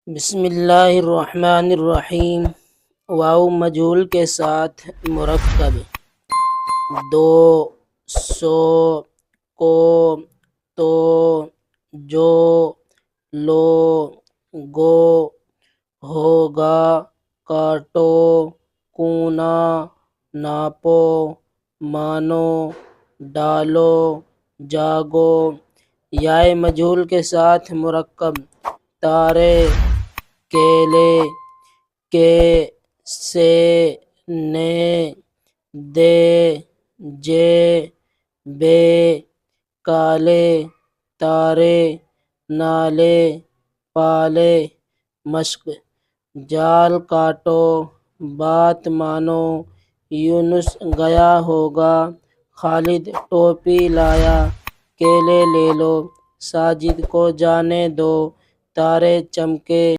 بسم اللہ الرحمن الرحیم۔ واو مجہول کے ساتھ مرکب دو، سو، کو، تو، جو، لو، گو، ہوگا، کاٹو، کونا، ناپو، مانو، ڈالو، جاگو۔ یائے مجہول کے ساتھ مرکب تارے، کیلے، کے، سے، نے، دے، جے، بے، کالے، تارے، نالے، پالے، مشق۔ جال کاٹو، بات مانو، یونس گیا ہوگا، خالد ٹوپی لایا، کیلے لے لو، ساجد کو جانے دو، تارے چمکے۔